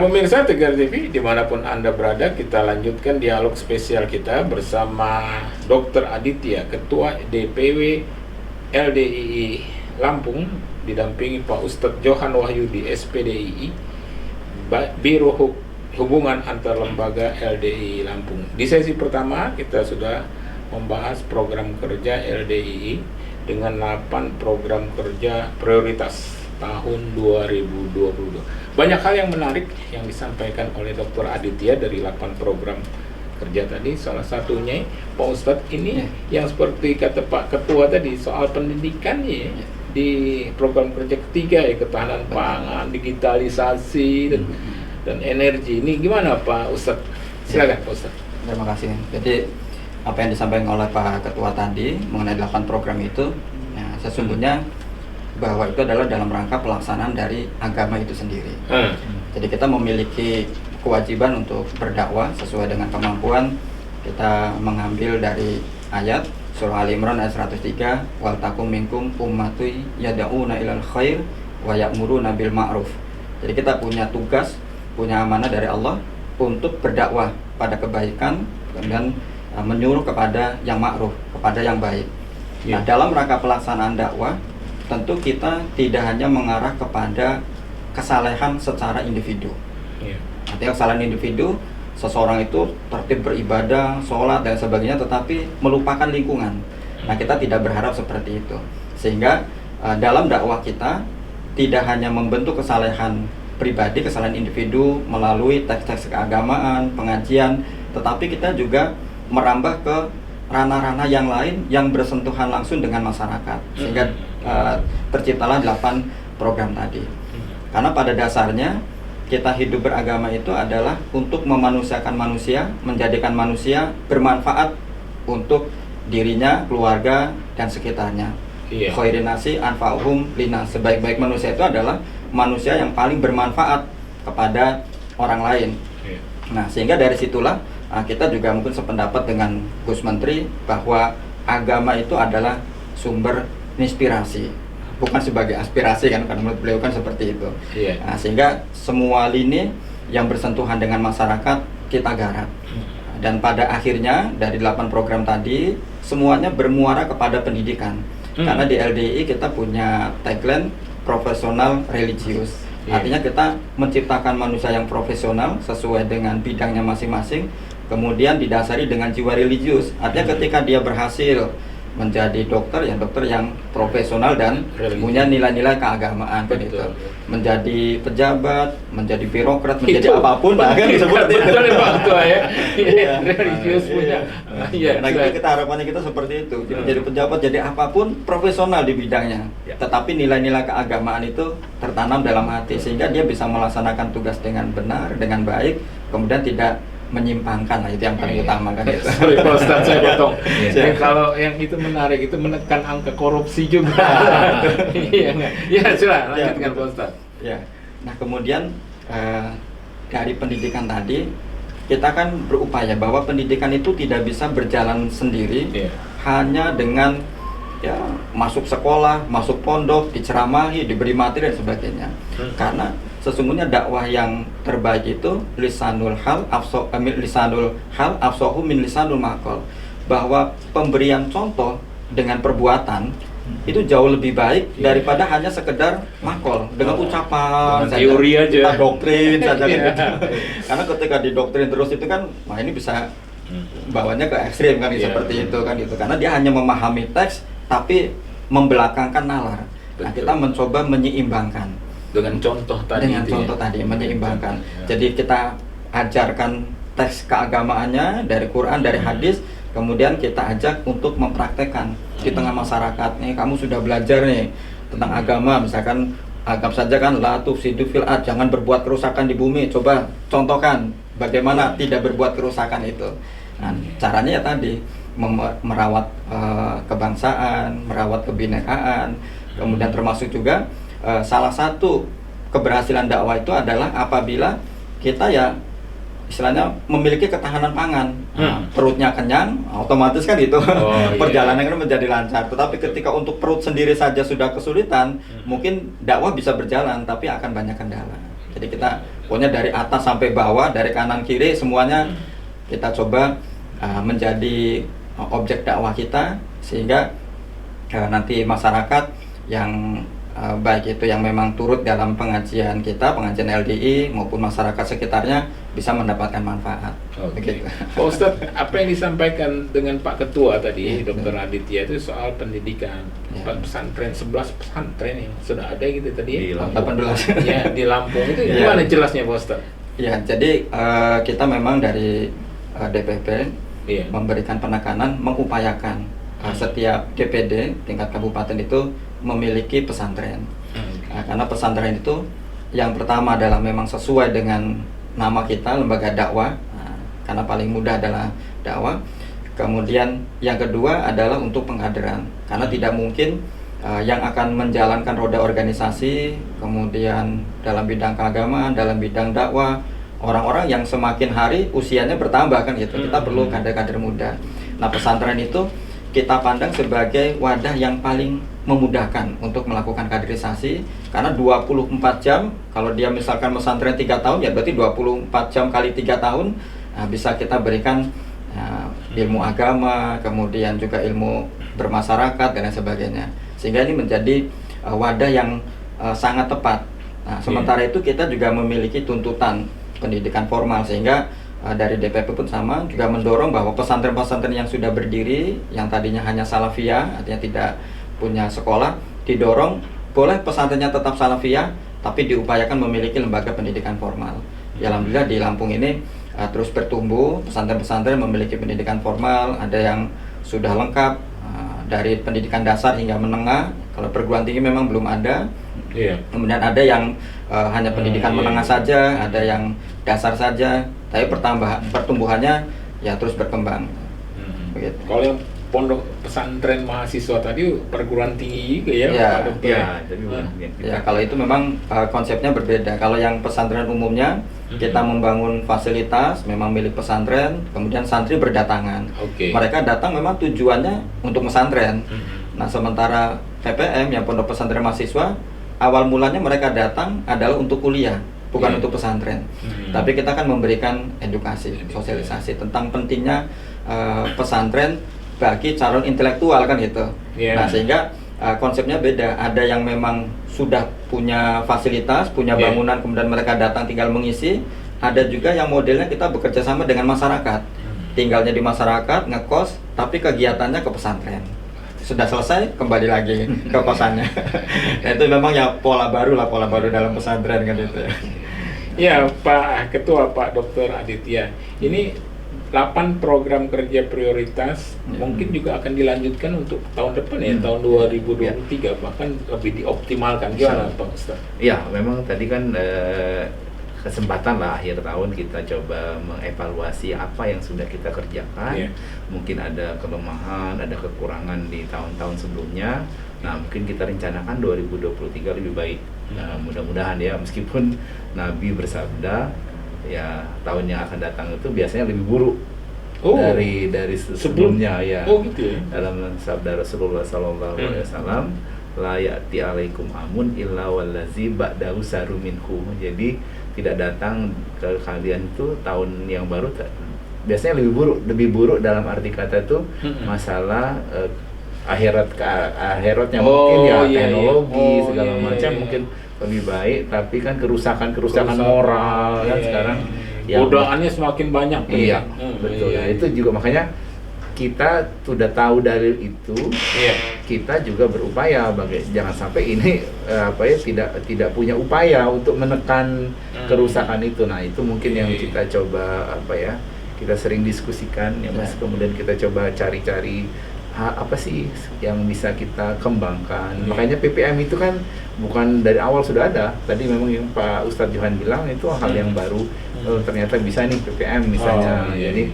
Pemirsa Tegar TV, dimanapun Anda berada, kita lanjutkan dialog spesial kita bersama Dr. Aditya, Ketua DPW LDII Lampung, didampingi Pak Ustadz Johan Wahyudi, SPDII, Biro Hubungan Antar Lembaga LDII Lampung. Di sesi pertama, kita sudah membahas program kerja LDII dengan 8 program kerja prioritas tahun 2022. Banyak hal yang menarik yang disampaikan oleh Dr. Aditya dari 8 program kerja tadi. Salah satunya Pak Ustadz ini yang seperti kata Pak Ketua tadi soal pendidikan di program kerja ketiga ketahanan pangan, digitalisasi dan energi. Ini gimana Pak Ustadz? Silakan Pak Ustadz. Terima kasih. Jadi apa yang disampaikan oleh Pak Ketua tadi mengenai 8 program itu, sesungguhnya bahwa itu adalah dalam rangka pelaksanaan dari agama itu sendiri. Jadi kita memiliki kewajiban untuk berdakwah sesuai dengan kemampuan. Kita mengambil dari ayat surah Ali Imran ayat 103, wal takum minkum ummatu yad'una ilal khair wa ya'muruna bil ma'ruf. Jadi kita punya tugas, punya amanah dari Allah untuk berdakwah pada kebaikan dan menyuruh kepada yang ma'ruf, kepada yang baik. Nah, dalam rangka pelaksanaan dakwah tentu kita tidak hanya mengarah kepada kesalehan secara individu. Artinya kesalahan individu, seseorang itu tertib beribadah, sholat dan sebagainya, tetapi melupakan lingkungan. Nah, kita tidak berharap seperti itu. Sehingga dalam dakwah kita tidak hanya membentuk kesalehan pribadi, kesalahan individu melalui teks-teks keagamaan, pengajian, tetapi kita juga merambah ke ranah-ranah yang lain yang bersentuhan langsung dengan masyarakat. Sehingga terciptalah 8 program tadi. Karena pada dasarnya kita hidup beragama itu adalah untuk memanusiakan manusia, menjadikan manusia bermanfaat untuk dirinya, keluarga, dan sekitarnya. Khairin nasi anfa'uhum linas. Sebaik-baik manusia itu adalah manusia yang paling bermanfaat kepada orang lain. Nah, sehingga dari situlah kita juga mungkin sependapat dengan Gus Menteri bahwa agama itu adalah sumber inspirasi, bukan sebagai aspirasi kan, karena menurut beliau kan seperti itu. Nah, sehingga semua lini yang bersentuhan dengan masyarakat kita garap. Dan pada akhirnya dari 8 program tadi semuanya bermuara kepada pendidikan. Karena di LDII kita punya tagline profesional religius. Artinya kita menciptakan manusia yang profesional sesuai dengan bidangnya masing-masing, kemudian didasari dengan jiwa religius. Artinya ketika dia berhasil menjadi dokter, ya dokter yang profesional dan punya nilai-nilai keagamaan begitu. Menjadi pejabat, menjadi birokrat, menjadi itu, apapun bahkan disebut itu. Religius punya. Nah, itu kita harapannya kita seperti itu. Jadi pejabat, jadi apapun profesional di bidangnya. Tetapi nilai-nilai keagamaan itu tertanam dalam hati sehingga dia bisa melaksanakan tugas dengan benar, dengan baik, kemudian tidak menyimpangkan. Lah itu yang paling utama kan itu. Sorry Pak Ustadz, saya potong. Kalau yang itu menarik itu menekan angka korupsi juga. Sudah lanjutkan Pak Ustadz. Nah, kemudian dari pendidikan tadi kita kan berupaya bahwa pendidikan itu tidak bisa berjalan sendiri hanya dengan masuk sekolah, masuk pondok, diceramahi, diberi materi dan sebagainya. Karena sesungguhnya dakwah yang terbaik itu lisanul hal afsahu min lisanul maqal, bahwa pemberian contoh dengan perbuatan itu jauh lebih baik daripada hanya sekedar makol dengan ucapan saja, teori aja, doktrin saja gitu. Karena ketika didoktrin terus itu kan, ini bisa bawanya ke ekstrim kan, seperti itu kan gitu. Karena dia hanya memahami teks tapi membelakangkan nalar. Nah, kita mencoba menyeimbangkan dengan contoh tadi. Menyeimbangkan. Jadi kita ajarkan teks keagamaannya dari Quran, dari hadis, kemudian kita ajak untuk mempraktekkan di tengah masyarakat. Nih, kamu sudah belajar nih tentang agama, misalkan anggap saja kan la tufsidu fil ard, jangan berbuat kerusakan di bumi. Coba contohkan bagaimana tidak berbuat kerusakan itu. Nah, caranya ya tadi merawat kebangsaan, merawat kebinekaan, kemudian termasuk juga salah satu keberhasilan dakwah itu adalah apabila kita istilahnya memiliki ketahanan pangan. Perutnya kenyang, otomatis kan gitu. Perjalanan kan menjadi lancar. Tetapi ketika untuk perut sendiri saja sudah kesulitan, mungkin dakwah bisa berjalan tapi akan banyak kendala. Jadi kita Pokoknya dari atas sampai bawah, dari kanan kiri semuanya kita coba menjadi objek dakwah kita, sehingga nanti masyarakat yang baik itu yang memang turut dalam pengajian kita, pengajian LDI maupun masyarakat sekitarnya bisa mendapatkan manfaat. Begitu. Pak Ustadz, apa yang disampaikan dengan Pak Ketua tadi, Dr. Aditya, itu soal pendidikan pesantren, 11 pesantren yang sudah ada gitu tadi di ya? Lampung. 18. Ya, di Lampung itu gimana jelasnya Pak Ustadz? Ya, jadi kita memang dari DPP memberikan penekanan, mengupayakan setiap DPD tingkat kabupaten itu memiliki pesantren. Karena pesantren itu yang pertama adalah memang sesuai dengan nama kita, lembaga dakwah, karena paling mudah adalah dakwah. Kemudian yang kedua adalah untuk pengkaderan, karena tidak mungkin yang akan menjalankan roda organisasi, kemudian dalam bidang keagamaan, dalam bidang dakwah, orang-orang yang semakin hari usianya bertambah kan gitu. Kita perlu kader-kader muda. Nah, pesantren itu kita pandang sebagai wadah yang paling memudahkan untuk melakukan kaderisasi, karena 24 jam, kalau dia misalkan pesantren 3 tahun, ya berarti 24 jam kali 3 tahun bisa kita berikan ilmu agama, kemudian juga ilmu bermasyarakat dan lain sebagainya, sehingga ini menjadi wadah yang sangat tepat. Nah, sementara itu kita juga memiliki tuntutan pendidikan formal, sehingga dari DPP pun sama juga mendorong bahwa pesantren-pesantren yang sudah berdiri, yang tadinya hanya salafiyah, artinya tidak punya sekolah, didorong boleh pesantrennya tetap salafiyah, tapi diupayakan memiliki lembaga pendidikan formal. Ya, alhamdulillah di Lampung ini terus bertumbuh, pesantren-pesantren memiliki pendidikan formal, ada yang sudah lengkap dari pendidikan dasar hingga menengah. Kalau perguruan tinggi memang belum ada. Kemudian ada yang hanya pendidikan menengah saja, ada yang dasar saja, tapi pertumbuhannya ya terus berkembang. Begitu. Kalau yang pondok pesantren mahasiswa tadi perguruan tinggi juga ya, Ya, Pak Dokter? Ya, kalau itu memang konsepnya berbeda. Kalau yang pesantren umumnya kita membangun fasilitas memang milik pesantren, kemudian santri berdatangan. Mereka datang memang tujuannya untuk pesantren. Nah, sementara PPM yang pondok pesantren mahasiswa, awal mulanya mereka datang adalah untuk kuliah, bukan untuk pesantren. Tapi kita akan memberikan edukasi, sosialisasi tentang pentingnya pesantren bagi calon intelektual kan gitu. Nah, sehingga konsepnya beda. Ada yang memang sudah punya fasilitas, punya bangunan, kemudian mereka datang tinggal mengisi. Ada juga yang modelnya kita bekerja sama dengan masyarakat, tinggalnya di masyarakat, ngekos, tapi kegiatannya ke pesantren. Sudah selesai kembali lagi ke kosannya. Nah, itu memang ya pola baru dalam pesantren kan itu. Ya, Pak Ketua, Pak Dr. Aditya, ini 8 program kerja prioritas mungkin juga akan dilanjutkan untuk tahun depan ya, tahun 2023, bahkan lebih dioptimalkan. Gimana Pak Ustaz? Ya, memang tadi kan kesempatan lah akhir tahun kita coba mengevaluasi apa yang sudah kita kerjakan. Mungkin ada kelemahan, ada kekurangan di tahun-tahun sebelumnya. Nah, mungkin kita rencanakan 2023 lebih baik. Nah, mudah-mudahan ya, meskipun Nabi bersabda ya tahun yang akan datang itu biasanya lebih buruk dari sebelumnya ya. Gitu ya. Dalam sabda Rasulullah SAW, la ya'ti alaikum amun illa wallazi ba'dahu saru minhu. Jadi tidak datang ke kalian itu tahun yang baru biasanya lebih buruk dalam arti kata itu masalah akhiratnya mungkin ya, teknologi segala macam mungkin lebih baik, tapi kan kerusakan moral kan sekarang godaannya semakin banyak. Betul. Nah, itu juga makanya kita sudah tahu dalil itu, kita juga berupaya jangan sampai ini tidak punya upaya untuk menekan kerusakan itu. Nah, itu mungkin yang kita coba kita sering diskusikan ya Mas. Kemudian kita coba cari-cari apa sih yang bisa kita kembangkan. Makanya PPM itu kan bukan dari awal sudah ada. Tadi memang yang Pak Ustadz Johan bilang itu hal yang baru. Ternyata bisa nih PPM misalnya. Jadi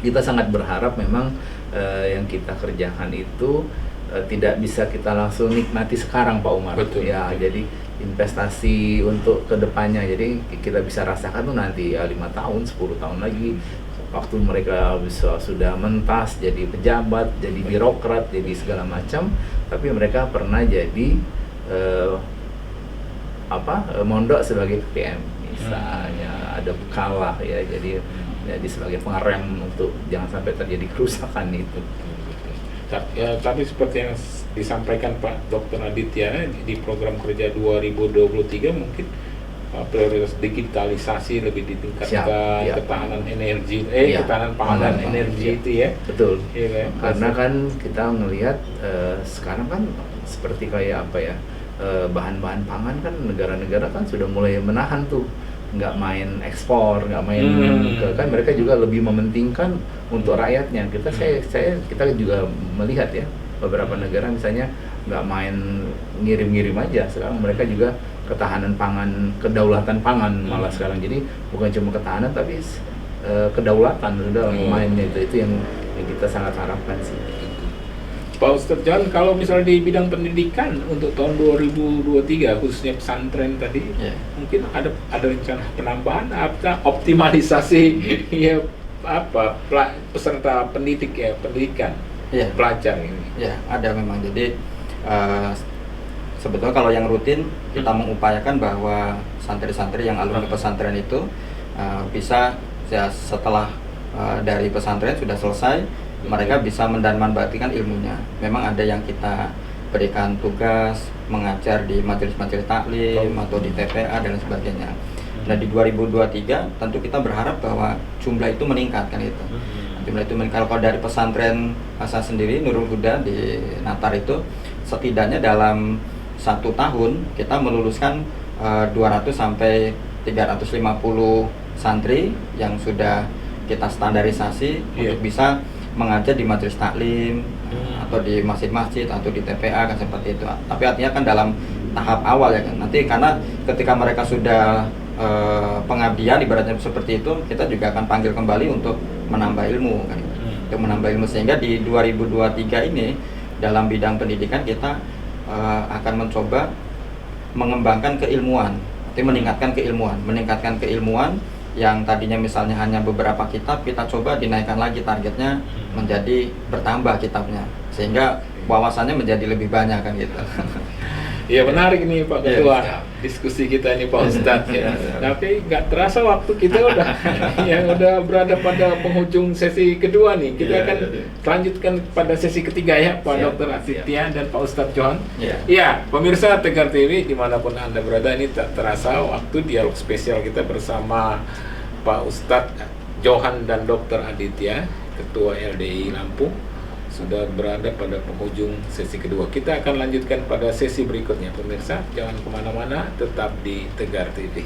kita sangat berharap memang yang kita kerjakan itu tidak bisa kita langsung nikmati sekarang Pak Umar. Ya, jadi investasi untuk kedepannya. Jadi kita bisa rasakan tuh nanti ya 5 tahun, 10 tahun lagi. Waktu mereka sudah mentas jadi pejabat, jadi birokrat, jadi segala macam, tapi mereka pernah jadi mondok sebagai PPM. misalnya ada kalah ya, jadi sebagai pengerem untuk jangan sampai terjadi kerusakan itu. Ya, tapi seperti yang disampaikan Pak Dr. Aditya di program kerja 2023 mungkin prioritas digitalisasi lebih ditingkatkan, ya. Ketahanan energi, Ya. ketahanan pangan dan energi itu ya. Betul. Ya, karena kan kita ngelihat sekarang kan seperti kayak apa ya, bahan-bahan pangan kan negara-negara kan sudah mulai menahan tuh, nggak main ekspor, nggak main kan mereka juga lebih mementingkan untuk rakyatnya. Kita juga melihat ya beberapa negara misalnya nggak main ngirim-ngirim aja, sekarang mereka juga ketahanan pangan, kedaulatan pangan malah sekarang. Jadi bukan cuma ketahanan tapi kedaulatan sudah mainnya itu yang kita sangat harapkan sih. Pak Ustadz John, kalau misalnya di bidang pendidikan untuk tahun 2023 khususnya pesantren tadi, mungkin ada rencana penambahan apa optimalisasi ya apa peserta pendidik ya pendidikan pelajar ini? Ya, ada memang. Jadi sebetulnya kalau yang rutin kita mengupayakan bahwa santri-santri yang alumni pesantren itu bisa ya, setelah dari pesantren sudah selesai, mereka bisa mendanmanbagikan ilmunya. Memang ada yang kita berikan tugas mengajar di majelis-majelis taklim atau di TPA dan sebagainya. Nah di 2023 tentu kita berharap bahwa jumlah itu meningkat kan itu. Jumlah itu meningkat. Kalau dari pesantren saya sendiri Nurul Huda di Natar itu setidaknya dalam 1 tahun kita meluluskan 200 sampai 350 santri yang sudah kita standarisasi untuk bisa mengajar di majelis taklim atau di masjid-masjid atau di TPA kan seperti itu. Tapi artinya kan dalam tahap awal ya kan. Nanti karena ketika mereka sudah pengabdian ibaratnya seperti itu, kita juga akan panggil kembali untuk menambah ilmu kan. Untuk menambah ilmu sehingga di 2023 ini dalam bidang pendidikan kita akan mencoba mengembangkan keilmuan, artinya meningkatkan keilmuan yang tadinya misalnya hanya beberapa kitab, kita coba dinaikkan lagi targetnya menjadi bertambah kitabnya sehingga wawasannya menjadi lebih banyak kan gitu. Iya menarik nih Pak Ketua diskusi kita ini Pak Ustadz ya. Tapi nggak terasa waktu kita udah berada pada penghujung sesi kedua nih. Kita akan lanjutkan pada sesi ketiga ya Pak Dr. Aditya dan Pak Ustadz Johan. Iya pemirsa Tegar TV dimanapun Anda berada, ini tak terasa waktu dialog spesial kita bersama Pak Ustadz Johan dan Dr. Aditya, Ketua LDII Lampung, sudah berada pada penghujung sesi kedua. Kita akan lanjutkan pada sesi berikutnya pemirsa. Jangan kemana-mana, tetap di Tegar TV.